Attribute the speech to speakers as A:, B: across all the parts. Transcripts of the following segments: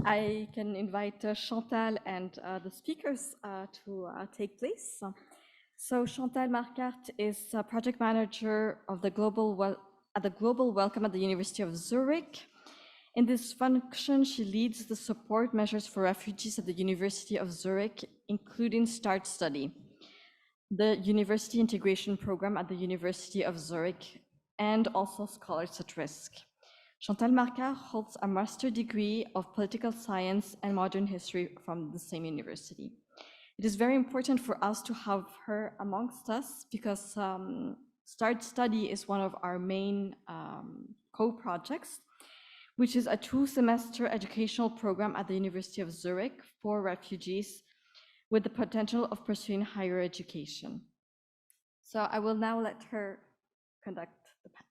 A: I can invite Chantal and the speakers to take place. So Chantal Marquart is project manager of the Global Welcome at the University of Zurich. In this function, she leads the support measures for refugees at the University of Zurich, including START Study, the University Integration Program at the University of Zurich, and also Scholars at Risk. Chantal Marquart holds a master's degree of political science and modern history from the same university. It is very important for us to have her amongst us because START Study is one of our main co-projects, which is a 2-semester educational program at the University of Zurich for refugees with the potential of pursuing higher education. So I will now let her conduct the panel.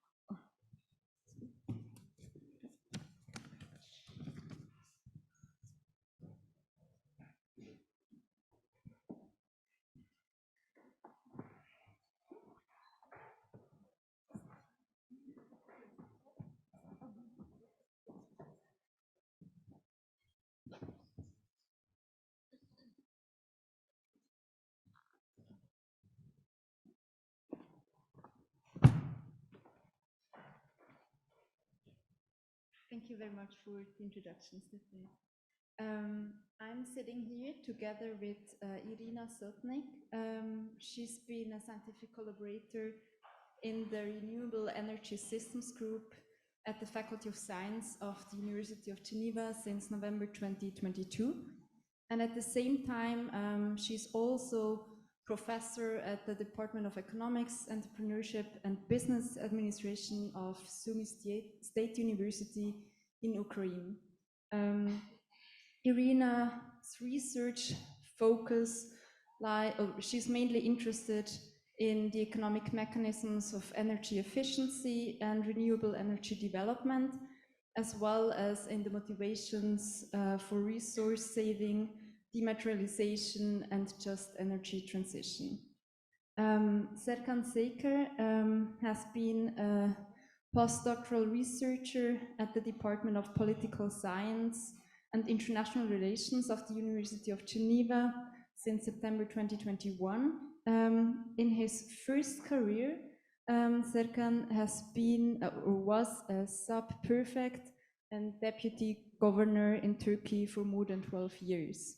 B: Thank you very much for the introduction, Stephanie. I'm sitting here together with Iryna Sotnyk. She's been a scientific collaborator in the Renewable Energy Systems Group at the Faculty of Science of the University of Geneva since November 2022. And at the same time, she's also professor at the Department of Economics, Entrepreneurship and Business Administration of Sumy State University in Ukraine. Iryna's research focus she's mainly interested in the economic mechanisms of energy efficiency and renewable energy development, as well as in the motivations for resource saving, dematerialization, and just energy transition. Serkan Seker has been a postdoctoral researcher at the Department of Political Science and International Relations of the University of Geneva since September 2021. In his first career, Serkan has been or was a sub-prefect and deputy governor in Turkey for more than 12 years.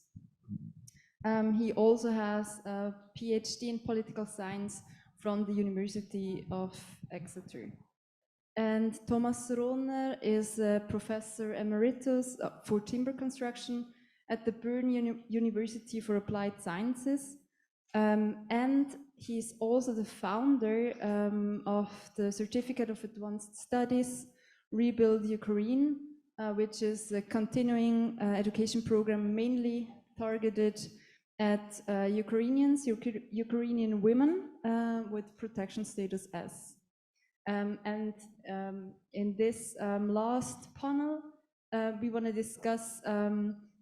B: He also has a PhD in political science from the University of Exeter. And Thomas Rohner is a professor emeritus for timber construction at the Berner University for Applied Sciences. And he's also the founder of the Certificate of Advanced Studies, Rebuild Ukraine, which is a continuing education program mainly targeted at Ukrainians, Ukrainian women with protection status S. In this last panel, we want to discuss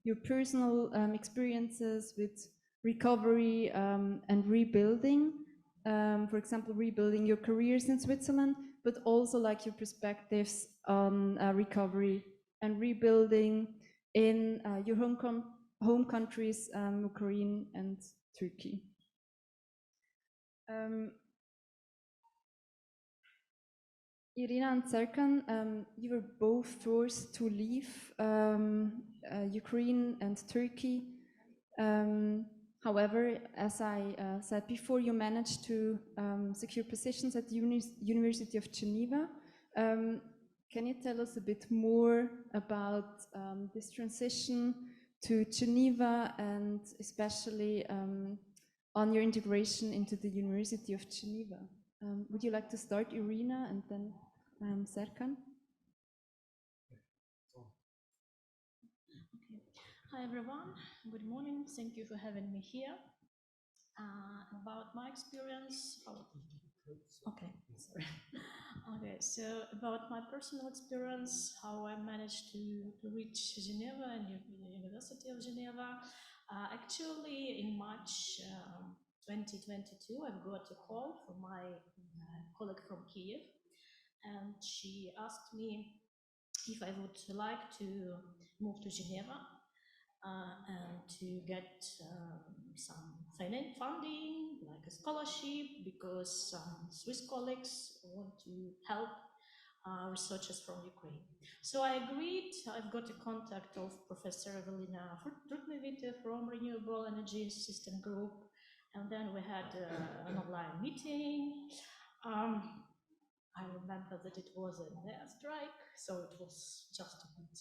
B: your personal experiences with recovery and rebuilding. For example, rebuilding your careers in Switzerland, but also like your perspectives on recovery and rebuilding in your home countries, Ukraine and Turkey. Iryna and Serkan, you were both forced to leave Ukraine and Turkey. However, as I said before, you managed to secure positions at the University of Geneva. Can you tell us a bit more about this transition to Geneva and especially on your integration into the University of Geneva? Would you like to start, Iryna, and then Serkan?
C: Okay. Hi, everyone. Good morning. Thank you for having me here. About my experience. Okay, sorry. Okay, so about my personal experience, how I managed to reach Geneva and the University of Geneva. Actually, in March 2022, I got a call from my colleague from Kiev, and she asked me if I would like to move to Geneva and to get some funding, like a scholarship, because some Swiss colleagues want to help researchers from Ukraine. So I agreed. I've got a contact of Professor Evelina from Renewable Energy System Group, and then we had an online meeting. I remember that it was an airstrike, so it was just a bit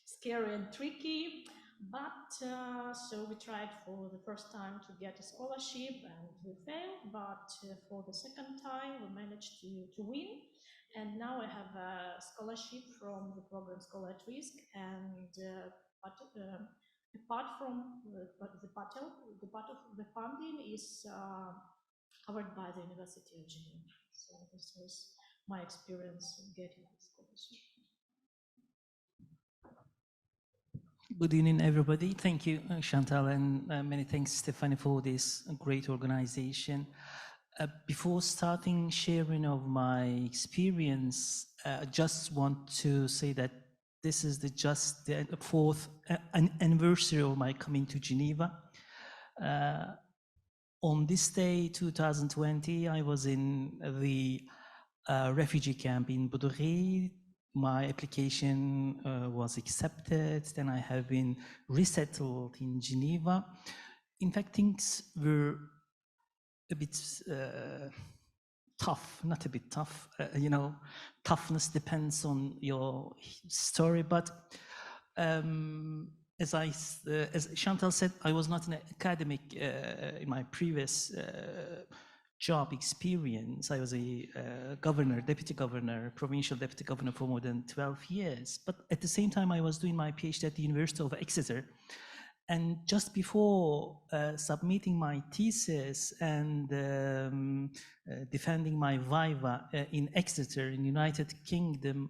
C: scary and tricky. But so we tried for the first time to get a scholarship and we failed, but for the second time we managed to win. And now I have a scholarship from the program Scholar at Risk, and apart from the part of the funding is covered by the University of Geneva. So this was my experience in getting the scholarship.
D: Good evening, everybody. Thank you, Chantal, and many thanks, Stephanie, for this great organization. Before starting sharing of my experience, I just want to say that this is just the fourth anniversary of my coming to Geneva. On this day, 2020, I was in the refugee camp in Bordeaux. My application was accepted, then I have been resettled in Geneva. In fact, things were a bit tough, not a bit tough, you know, toughness depends on your story, but as Chantal said, I was not an academic in my previous job experience. I was a governor, deputy governor, provincial deputy governor for more than 12 years. But at the same time, I was doing my PhD at the University of Exeter. And just before submitting my thesis and defending my viva in Exeter in United Kingdom,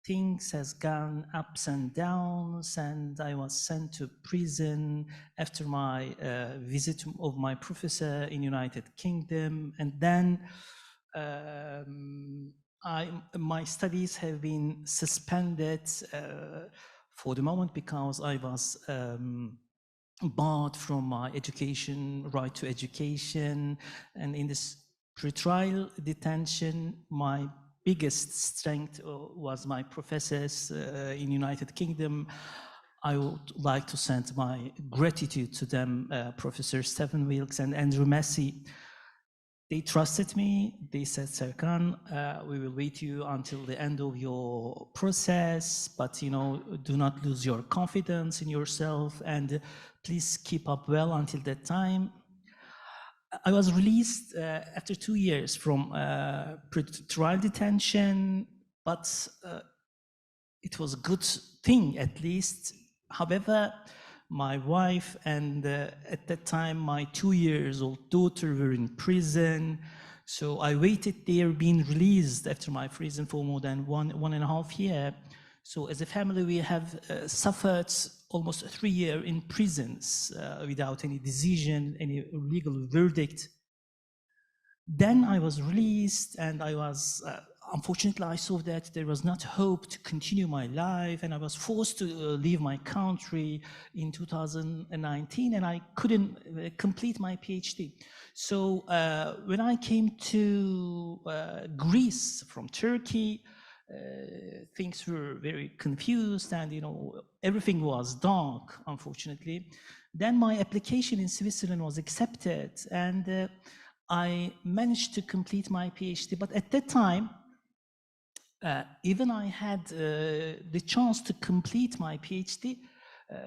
D: things has gone ups and downs, and I was sent to prison after my visit of my professor in United Kingdom. And then my studies have been suspended for the moment because I was barred from my education, right to education. And in this pretrial detention, my biggest strength was my professors in United Kingdom. I would like to send my gratitude to them, Professor Stephen Wilkes and Andrew Massey. They trusted me. They said, Serkan, we will wait you until the end of your process, but do not lose your confidence in yourself, and please keep up well until that time. I was released after 2 years from trial detention, but it was a good thing at least. However, my wife and at that time my 2-year-old daughter were in prison. So I waited there being released after my prison for more than one and a half year. So as a family, we have suffered almost 3 years in prisons without any decision, any legal verdict. Then I was released, and I was, unfortunately, I saw that there was not hope to continue my life, and I was forced to leave my country in 2019, and I couldn't complete my PhD. So when I came to Greece from Turkey, things were very confused, and everything was dark, unfortunately. Then my application in Switzerland was accepted, and I managed to complete my PhD. But at that time, even I had the chance to complete my PhD,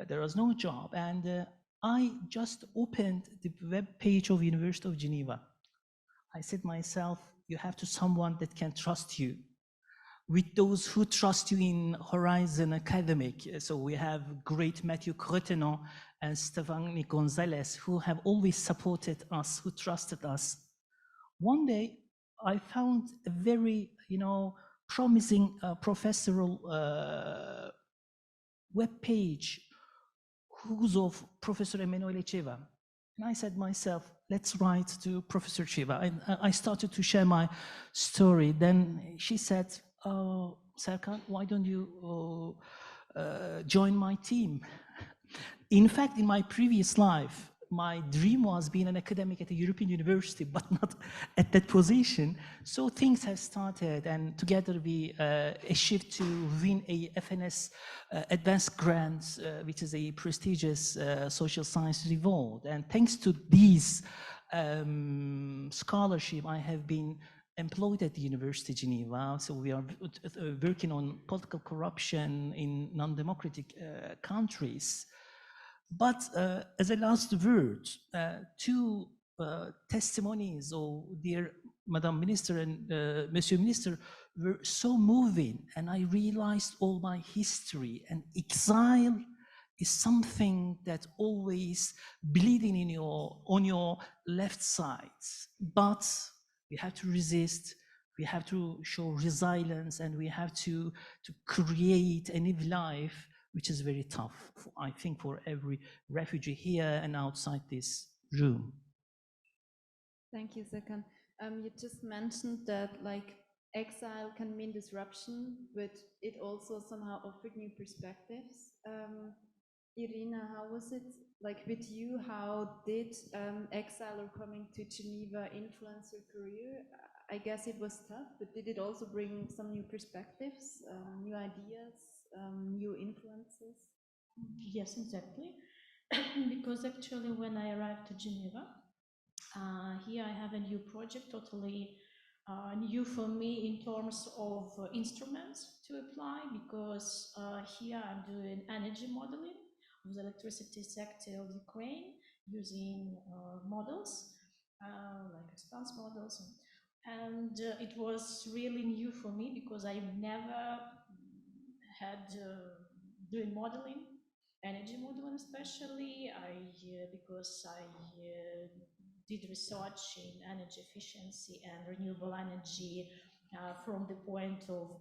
D: there was no job, and I just opened the web page of University of Geneva. I said myself, you have to someone that can trust you. With those who trust you in Horizon Academic. So we have great Matthew Cretenant and Stephanie Gonzalez, who have always supported us, who trusted us. One day, I found a very, promising professorial web page, who's of Professor Emanuele Ceva. And I said myself, let's write to Professor Ceva. And I started to share my story. Then she said, Serkan, why don't you join my team? In fact, in my previous life, my dream was being an academic at a European university, but not at that position. So things have started, and together we achieved to win a FNS advanced grant, which is a prestigious social science reward. And thanks to these scholarship, I have been employed at the University of Geneva. So we are working on political corruption in non-democratic countries. But as a last word, two testimonies of dear Madam Minister and Monsieur Minister were so moving, and I realized all my history, and exile is something that always bleeding in on your left side. But we have to resist, we have to show resilience, and we have to create a new life, which is very tough, I think, for every refugee here and outside this room.
B: Thank you, Serkan. You just mentioned that like exile can mean disruption, but it also somehow offered new perspectives. Iryna, how was it like with you? How did exile or coming to Geneva influence your career? I guess it was tough, but did it also bring some new perspectives, new ideas, new influences?
C: Yes, exactly. Because actually when I arrived to Geneva, here I have a new project, totally new for me in terms of instruments to apply, because here I'm doing energy modeling of the electricity sector of Ukraine using models, like expanse models. And it was really new for me because I never had doing modeling, energy modeling especially. Because I did research in energy efficiency and renewable energy from the point of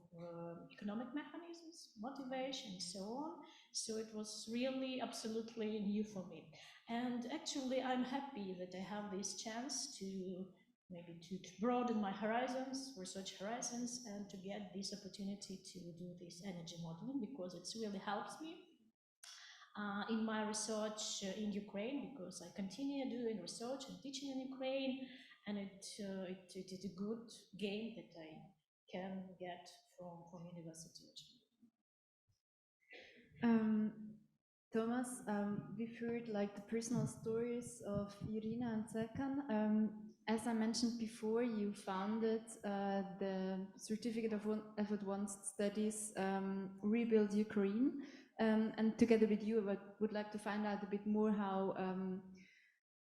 C: economic mechanisms, motivation, and so on. So it was really absolutely new for me. And actually, I'm happy that I have this chance to maybe to broaden my horizons, research horizons, and to get this opportunity to do this energy modeling, because it really helps me in my research in Ukraine, because I continue doing research and teaching in Ukraine, and it is a good gain that I can get from university.
B: Thomas, we've heard like the personal stories of Iryna and Serkan. As I mentioned before, you founded the Certificate of Advanced Studies, Rebuild Ukraine. And together with you, I would like to find out a bit more how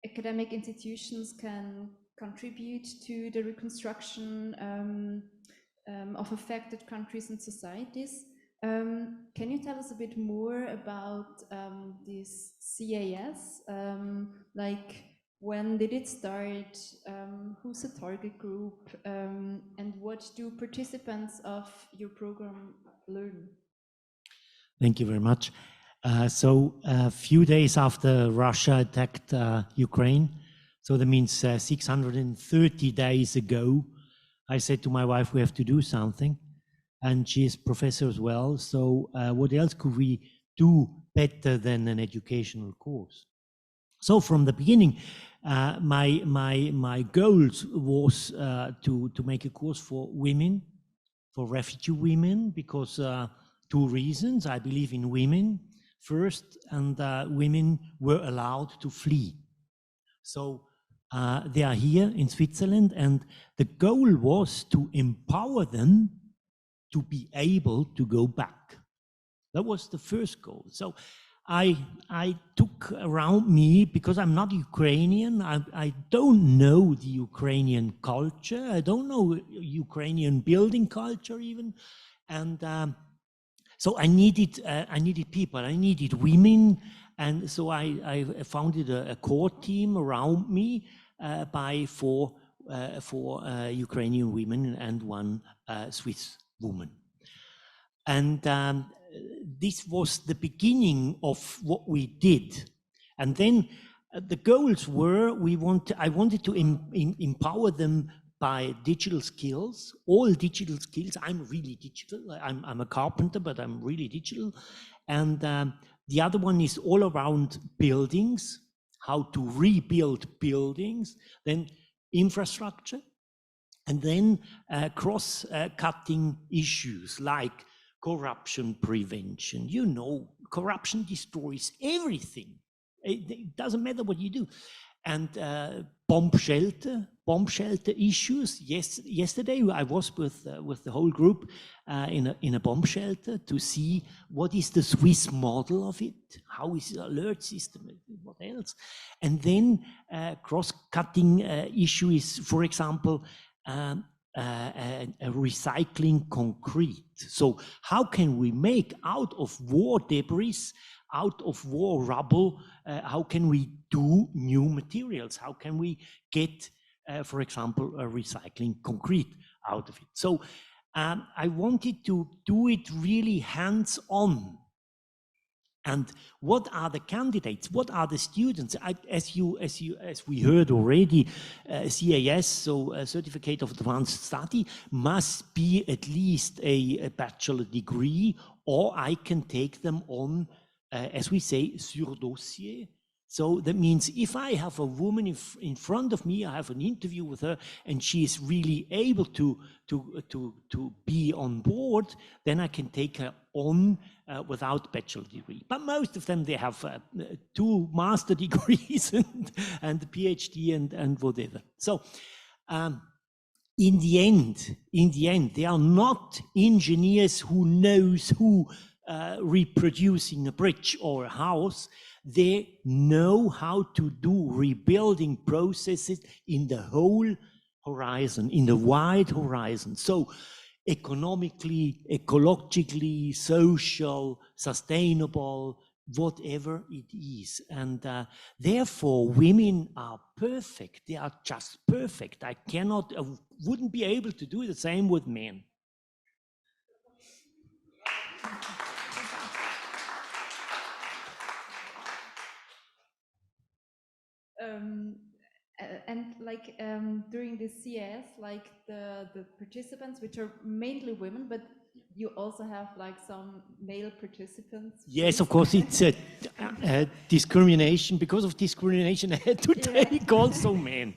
B: academic institutions can contribute to the reconstruction of affected countries and societies. Can you tell us a bit more about this CAS? Like, when did it start? Who's the target group? And what do participants of your program learn?
E: Thank you very much. So a few days after Russia attacked Ukraine, so that means 630 days ago, I said to my wife, we have to do something. And she is professor as well. So what else could we do better than an educational course? So from the beginning, my goals was to make a course for women, for refugee women, because two reasons. I believe in women first, and women were allowed to flee. So they are here in Switzerland, and the goal was to empower them to be able to go back. That was the first goal. So I took around me, because I'm not Ukrainian, I don't know the Ukrainian culture, I don't know Ukrainian building culture even, and so I needed people, I needed women, and so I founded a core team around me by four Ukrainian women and one Swiss woman. And this was the beginning of what we did. And then the goals were, I wanted to empower them by digital skills, all digital skills. I'm really digital. I'm a carpenter, but I'm really digital. And the other one is all around buildings, how to rebuild buildings, then infrastructure, and then cross-cutting issues like corruption prevention. You know, corruption destroys everything. It doesn't matter what you do. And bomb shelter issues. Yesterday I was with the whole group in a bomb shelter to see what is the Swiss model of it, how is the alert system, what else. And then cross-cutting issue is, for example, recycling concrete. So how can we make out of war debris, out of war rubble, how can we do new materials? How can we get, for example, recycling concrete out of it? So I wanted to do it really hands-on. And what are the candidates? What are the students? As we heard already, CAS, so a Certificate of Advanced Study, must be at least a bachelor degree, or I can take them on, as we say, sur dossier. So that means if I have a woman in front of me, I have an interview with her, and she is really able to be on board, then I can take her on without bachelor degree. But most of them, they have 2 master degrees and PhD and whatever. So in the end, they are not engineers who knows who reproducing a bridge or a house. They know how to do rebuilding processes in the whole horizon, in the wide horizon. So economically, ecologically, social, sustainable, whatever it is. And therefore, women are perfect. They are just perfect. I wouldn't be able to do the same with men.
B: And like during the CS, like the participants, which are mainly women, but you also have like some male participants.
E: Yes, of course, it's a discrimination. Because of discrimination, I had to take also men.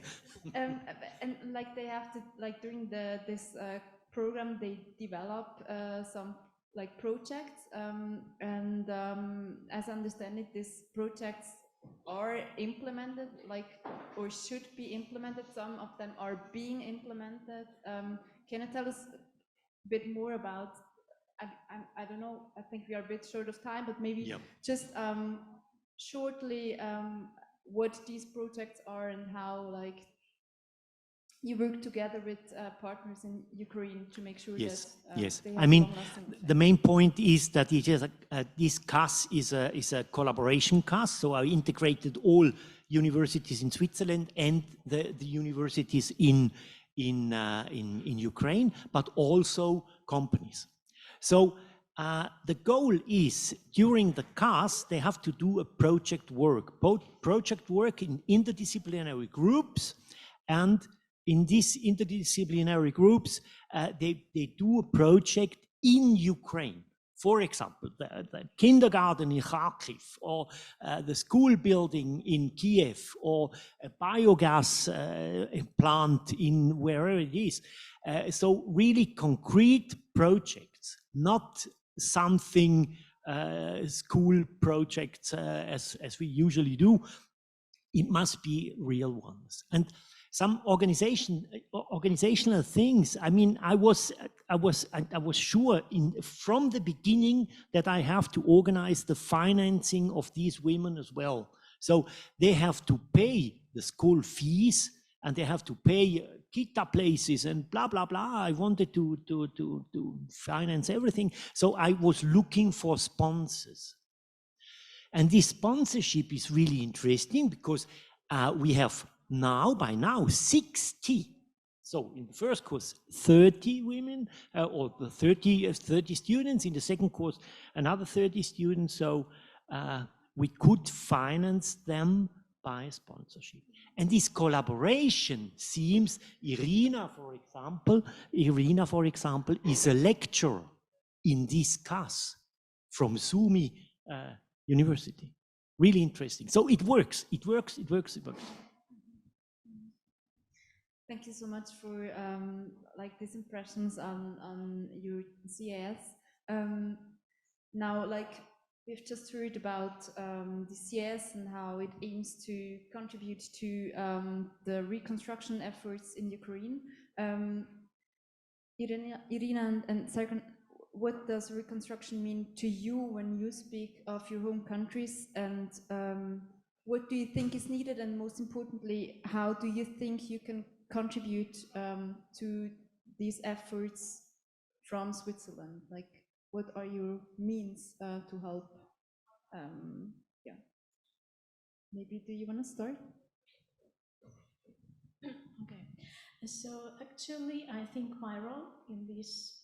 B: And like they have to, like during this program, they develop some like projects, and as I understand it, these projects are implemented, like, or should be implemented. Some of them are being implemented. Can you tell us a bit more about, I don't know, I think we are a bit short of time, but maybe just shortly what these projects are and how, like, you work together with partners in Ukraine to make sure that they have
E: I mean,
B: long-lasting effect.
E: the main point is that it is this CAS is a collaboration CAS. So I integrated all universities in Switzerland and the universities in Ukraine, but also companies. So the goal is during the CAS they have to do a project work, both project work in interdisciplinary groups, and in these interdisciplinary groups, they do a project in Ukraine. For example, the kindergarten in Kharkiv, or the school building in Kiev, or a biogas plant in wherever it is. So really concrete projects, not something school projects as we usually do. It must be real ones. And some organizational things. I mean, I was sure from the beginning that I have to organize the financing of these women as well. So they have to pay the school fees, and they have to pay kita places and blah blah blah. I wanted to finance everything, so I was looking for sponsors. And this sponsorship is really interesting because we have by now 60. So in the first course, 30 women, or the 30 students. In the second course, another 30 students. So we could finance them by sponsorship. And this collaboration seems, Iryna, for example, is a lecturer in this class from SUMI University. Really interesting. So it works, it works, it works, it works.
B: Thank you so much for like these impressions on your CAS. Now, like we've just heard about the CS and how it aims to contribute to the reconstruction efforts in Ukraine. Iryna and Serkan, what does reconstruction mean to you when you speak of your home countries, and what do you think is needed, and most importantly, how do you think you can contribute to these efforts from Switzerland? Like, what are your means to help? Yeah, maybe do you want to start?
C: Okay, so actually, I think my role in this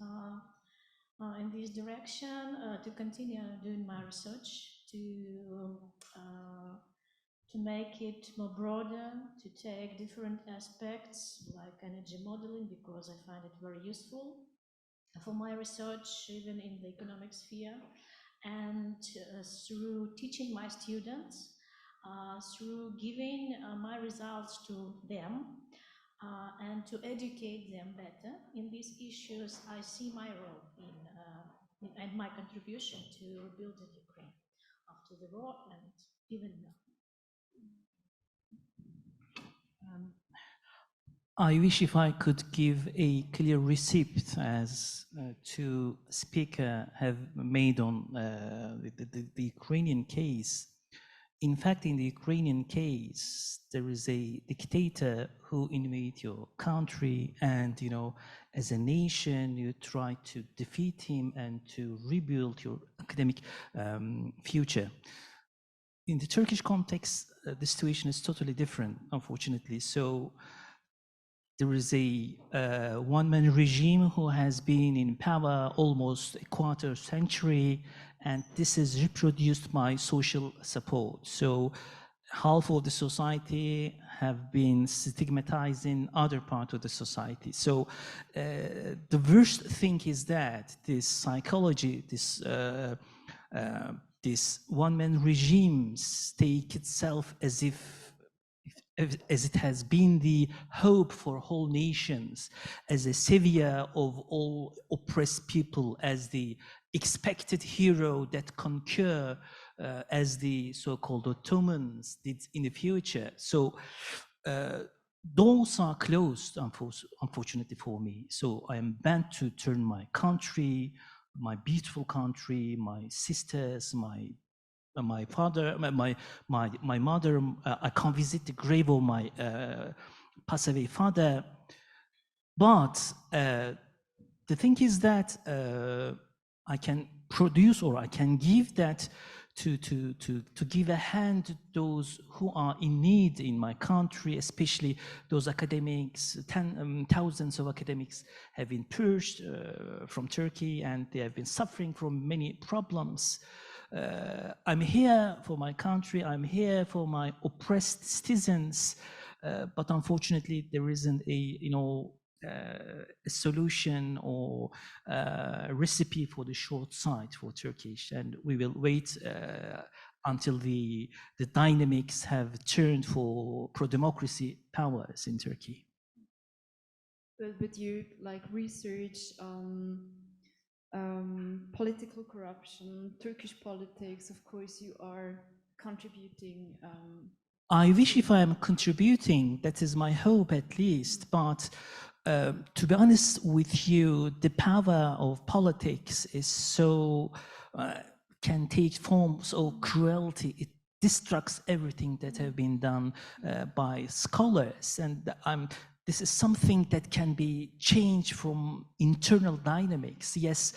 C: direction to continue doing my research to make it more broader, to take different aspects like energy modeling, because I find it very useful for my research, even in the economic sphere, and through teaching my students, through giving my results to them, and to educate them better in these issues, I see my role and my contribution to rebuilding Ukraine after the war and even now.
D: I wish if I could give a clear receipt, as two speakers have made on the Ukrainian case. In fact, in the Ukrainian case, there is a dictator who invades your country, and as a nation, you try to defeat him and to rebuild your academic future. In the Turkish context, the situation is totally different, unfortunately. So there is a one-man regime who has been in power almost a quarter century, and this is reproduced by social support. So half of the society have been stigmatizing other part of the society. So the worst thing is that this psychology, this one-man regimes take itself as it has been the hope for whole nations, as a savior of all oppressed people, as the expected hero that conquer, as the so-called Ottomans did in the future. So doors are closed, unfortunately for me. So I am bound to turn my country, my beautiful country, my sisters, my father, my mother. I can't visit the grave of my passed away father. But the thing is that I can produce, or I can give that to give a hand to those who are in need in my country, especially those academics. Thousands of academics have been purged from Turkey, and they have been suffering from many problems. I'm here for my country, I'm here for my oppressed citizens, but unfortunately there isn't a solution or a recipe for the short sight for Turkish, and we will wait until the dynamics have turned for pro-democracy powers in Turkey.
B: But you like research on political corruption, Turkish politics, of course you are contributing.
D: I wish if I am contributing, that is my hope at least, but to be honest with you, the power of politics is so, can take forms of cruelty. It destructs everything that have been done by scholars, and this is something that can be changed from internal dynamics. Yes,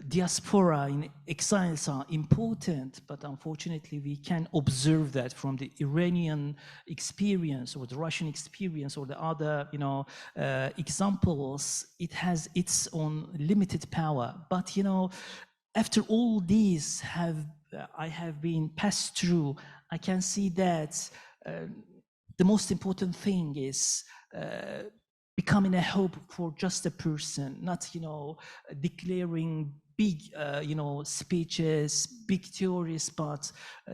D: diaspora in exiles are important, but unfortunately we can observe that from the Iranian experience or the Russian experience or the other examples. It has its own limited power, but after all these have I have been passed through, I can see that the most important thing is becoming a hope for just a person, not, declaring big, speeches, big theories, but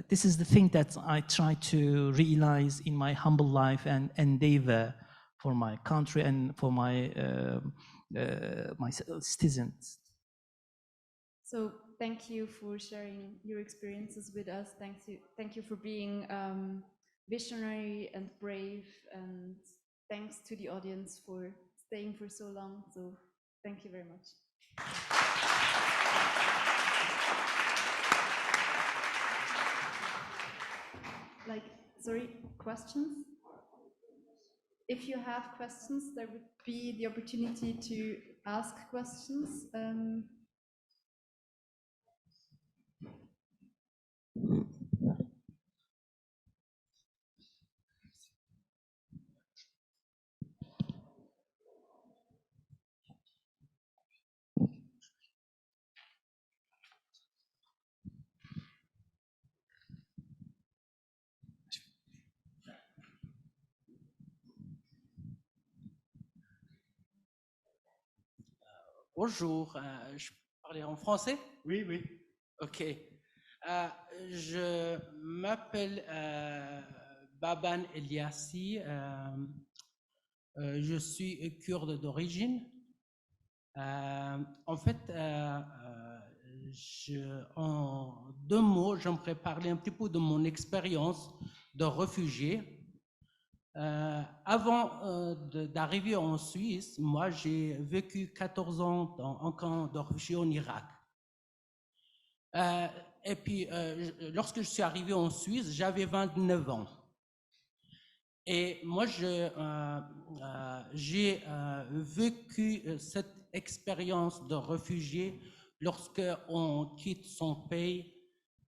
D: this is the thing that I try to realize in my humble life and endeavor for my country and for my citizens.
B: So thank you for sharing your experiences with us. Thank you for being visionary and brave, and thanks to the audience for staying for so long. So thank you very much. Questions? If you have questions, there would be the opportunity to ask questions.
F: Bonjour, je parlais en français?
E: Oui, oui.
F: Ok. Je m'appelle Baban Eliassi. Je suis kurde d'origine. En fait, en 2 mots, j'aimerais parler un petit peu de mon expérience de réfugié. Avant d'arriver en Suisse, moi j'ai vécu 14 ans dans un camp de réfugiés en Irak. Et puis, lorsque je suis arrivé en Suisse, j'avais 29 ans. Et moi, j'ai vécu cette expérience de réfugié lorsque on quitte son pays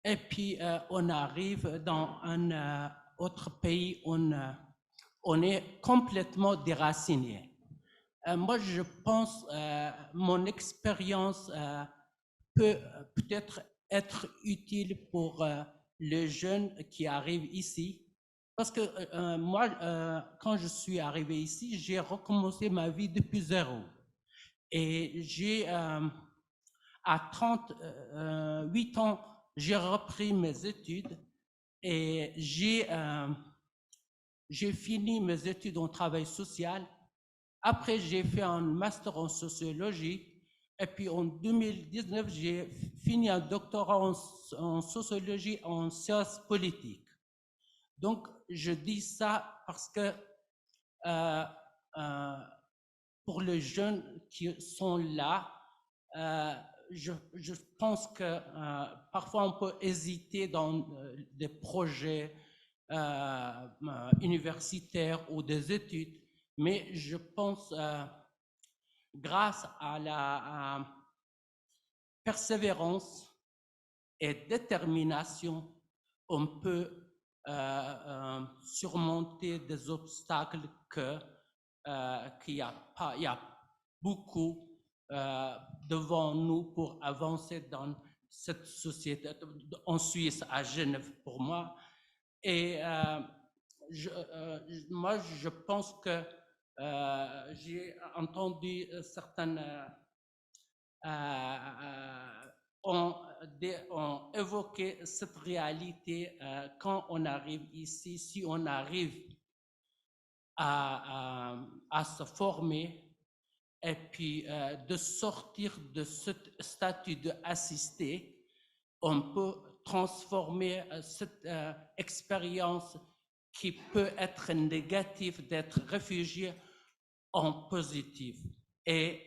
F: et puis on arrive dans un autre pays, on est complètement déraciné. Moi, je pense mon expérience peut peut-être être utile pour les jeunes qui arrivent ici. Parce que moi, quand je suis arrivé ici, j'ai recommencé ma vie depuis zéro. Et à 38 ans, j'ai repris mes études et j'ai fini mes études en travail social. Après, j'ai fait un master en sociologie. Et puis en 2019, j'ai fini un doctorat en sociologie en sciences politiques. Donc, je dis ça parce que pour les jeunes qui sont là, je pense que parfois on peut hésiter dans des projets universitaires ou des études, mais je pense grâce à la persévérance et détermination, on peut surmonter des obstacles qu'il y a beaucoup devant nous pour avancer dans cette société, en Suisse, à Genève pour moi. Et moi, je pense que j'ai entendu certaines ont évoqué cette réalité quand on arrive ici, si on arrive à se former et puis de sortir de ce statut d'assisté, on peut transformer cette expérience qui peut être négative d'être réfugié en positive. Et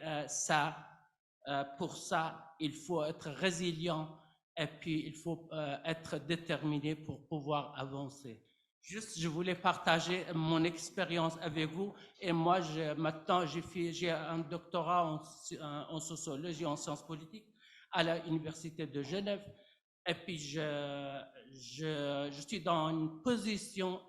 F: pour ça, il faut être résilient et puis il faut être déterminé pour pouvoir avancer. Juste, je voulais partager mon expérience avec vous. Et moi, maintenant, j'ai un doctorat en sociologie, en sciences politiques à l'Université de Genève. Et puis, je suis dans une position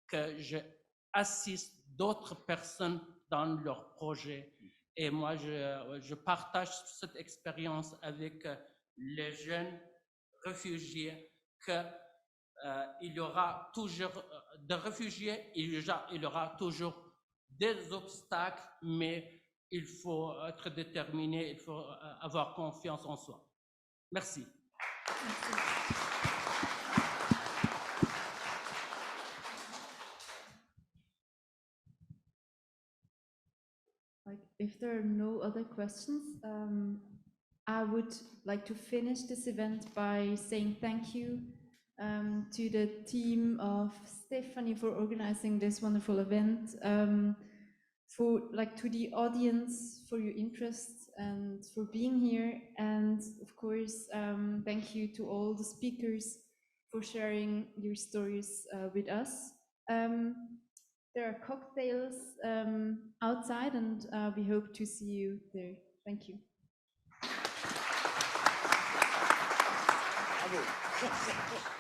F: que j'assiste d'autres personnes dans leurs projets. Et moi, je partage cette expérience avec les jeunes réfugiés qu'il y aura toujours de réfugiés, il y aura toujours des obstacles, mais il faut être déterminé, il faut avoir confiance en soi. Merci.
B: If there are no other questions, I would like to finish this event by saying thank you to the team of Stephanie for organizing this wonderful event, to the audience for your interest and for being here, and of course, thank you to all the speakers for sharing your stories with us. There are cocktails outside, and we hope to see you there. Thank you.
G: Bravo.